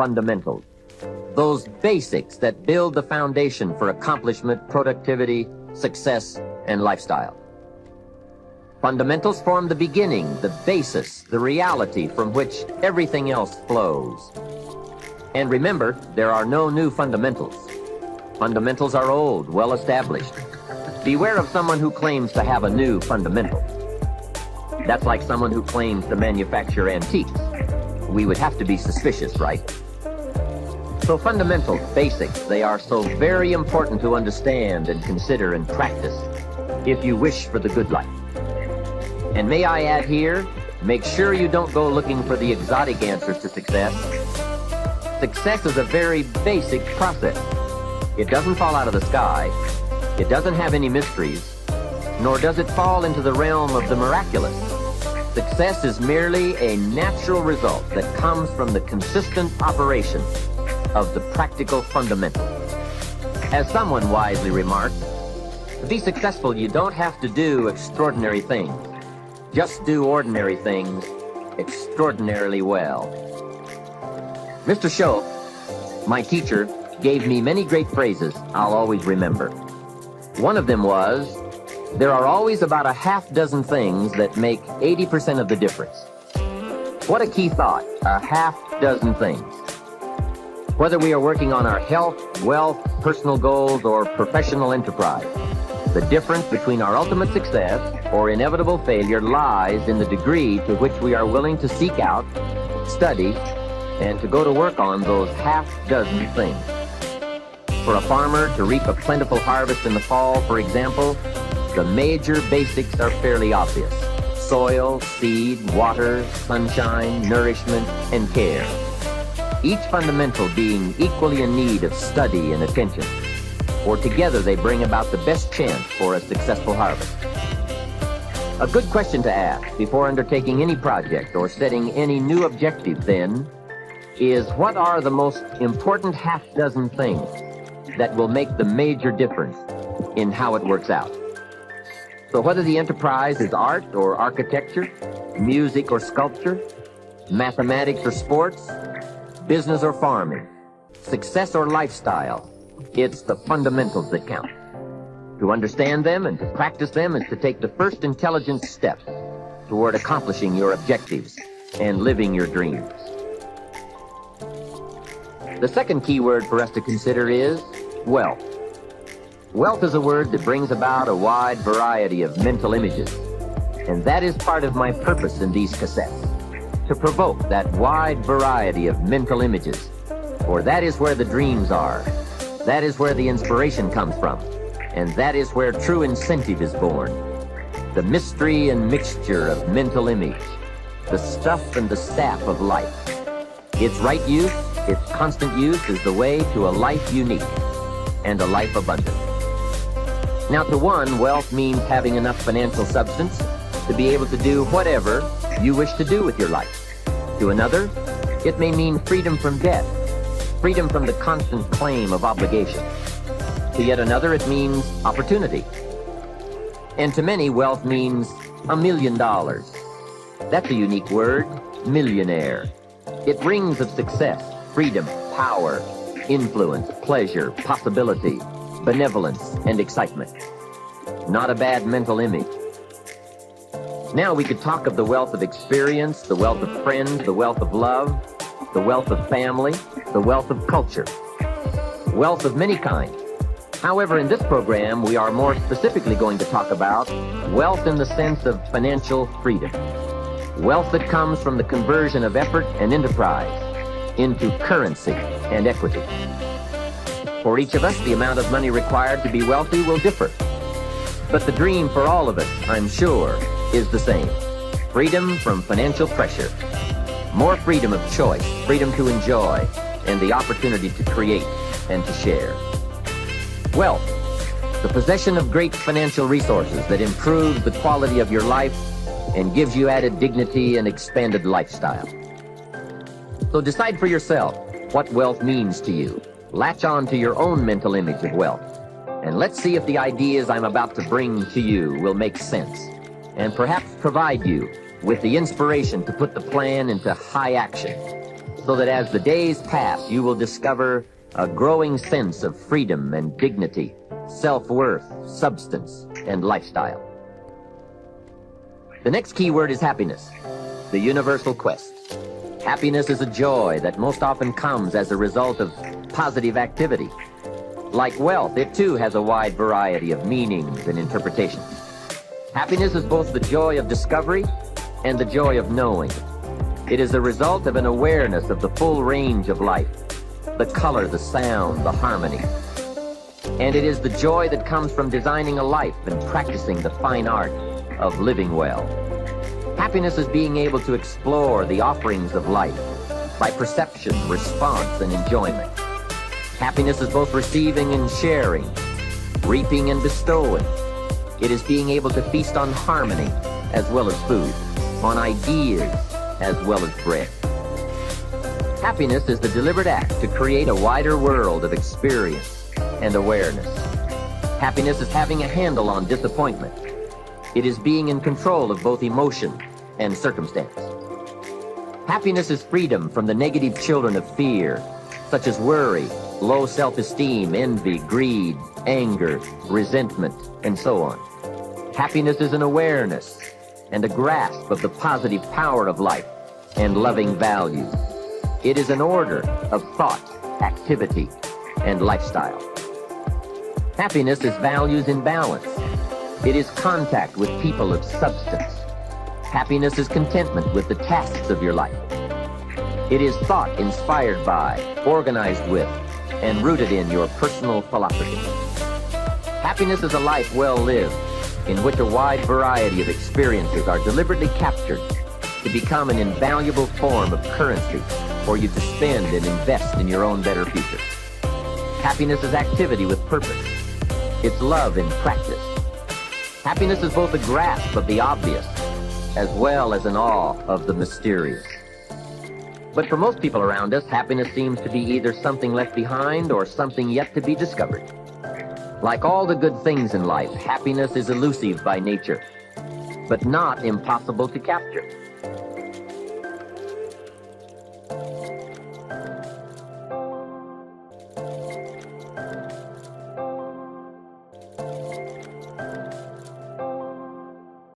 fundamentals. Those basics that build the foundation for accomplishment, productivity, success, and lifestyle. Fundamentals form the beginning, the basis, the reality from which everything else flows. And remember, there are no new fundamentals. Fundamentals are old, well established. Beware of someone who claims to have a new fundamental. That's like someone who claims to manufacture antiques. We would have to be suspicious, right? So fundamentals, basics, they are so very important to understand and consider and practice if you wish for the good life. And may I add here, make sure you don't go looking for the exotic answers to success. Success is a very basic process. It doesn't fall out of the sky. It doesn't have any mysteries, nor does it fall into the realm of the miraculous. Success is merely a natural result that comes from the consistent operation of the practical fundamentals. As someone wisely remarked, to be successful, you don't have to do extraordinary things. Just do ordinary things extraordinarily well. Mr. Show, my teacher, gave me many great phrases I'll always remember. One of them was, there are always about a half dozen things that make 80% of the difference. What a key thought, a half dozen things. Whether we are working on our health, wealth, personal goals, or professional enterprise, the difference between our ultimate success or inevitable failure lies in the degree to which we are willing to seek out, study, and to go to work on those half dozen things. For a farmer to reap a plentiful harvest in the fall, for example, the major basics are fairly obvious. Soil, seed, water, sunshine, nourishment, and care. Each fundamental being equally in need of study and attention, for together they bring about the best chance for a successful harvest. A good question to ask before undertaking any project or setting any new objective, then, is what are the most important half dozen things that will make the major difference in how it works out? So whether the enterprise is art or architecture, music or sculpture, mathematics or sports, business or farming, success or lifestyle, it's the fundamentals that count. To understand them and to practice them is to take the first intelligent step toward accomplishing your objectives and living your dreams. The second key word for us to consider is wealth. Wealth is a word that brings about a wide variety of mental images, and that is part of my purpose in these cassettes, to provoke that wide variety of mental images, for that is where the dreams are, that is where the inspiration comes from, and that is where true incentive is born. The mystery and mixture of mental image, the stuff and the staff of life. Its right use, its constant use is the way to a life unique and a life abundant. Now, to one, wealth means having enough financial substance to be able to do whatever you wish to do with your life. To another, it may mean freedom from debt, freedom from the constant claim of obligation. To yet another, it means opportunity. And to many, wealth means $1 million. That's a unique word, millionaire. It rings of success, freedom, power, influence, pleasure, possibility, benevolence, and excitement. Not a bad mental image. Now we could talk of the wealth of experience, the wealth of friends, the wealth of love, the wealth of family, the wealth of culture. Wealth of many kinds. However, in this program, we are more specifically going to talk about wealth in the sense of financial freedom. Wealth that comes from the conversion of effort and enterprise into currency and equity. For each of us, the amount of money required to be wealthy will differ. But the dream for all of us, I'm sure, is the same. Freedom from financial pressure. More freedom of choice, freedom to enjoy, and the opportunity to create and to share. Wealth, the possession of great financial resources that improves the quality of your life and gives you added dignity and expanded lifestyle. So decide for yourself what wealth means to you. Latch on to your own mental image of wealth, and let's see if the ideas I'm about to bring to you will make sense, and perhaps provide you with the inspiration to put the plan into high action so that as the days pass, you will discover a growing sense of freedom and dignity, self-worth, substance, and lifestyle. The next key word is happiness, the universal quest. Happiness is a joy that most often comes as a result of positive activity. Like wealth, it too has a wide variety of meanings and interpretations. Happiness is both the joy of discovery and the joy of knowing. It is the result of an awareness of the full range of life, the color, the sound, the harmony. And it is the joy that comes from designing a life and practicing the fine art of living well. Happiness is being able to explore the offerings of life by perception, response, and enjoyment. Happiness is both receiving and sharing, reaping and bestowing. It is being able to feast on harmony as well as food, on ideas as well as bread. Happiness is the deliberate act to create a wider world of experience and awareness. Happiness is having a handle on disappointment. It is being in control of both emotion and circumstance. Happiness is freedom from the negative children of fear, such as worry, low self-esteem, envy, greed, anger, resentment, and so on. Happiness is an awareness and a grasp of the positive power of life and loving values. It is an order of thought, activity, and lifestyle. Happiness is values in balance. It is contact with people of substance. Happiness is contentment with the tasks of your life. It is thought inspired by, organized with, and rooted in your personal philosophy. Happiness is a life well lived, in which a wide variety of experiences are deliberately captured to become an invaluable form of currency for you to spend and invest in your own better future. Happiness is activity with purpose. It's love in practice. Happiness is both a grasp of the obvious as well as an awe of the mysterious. But for most people around us, happiness seems to be either something left behind or something yet to be discovered. Like all the good things in life, happiness is elusive by nature, but not impossible to capture.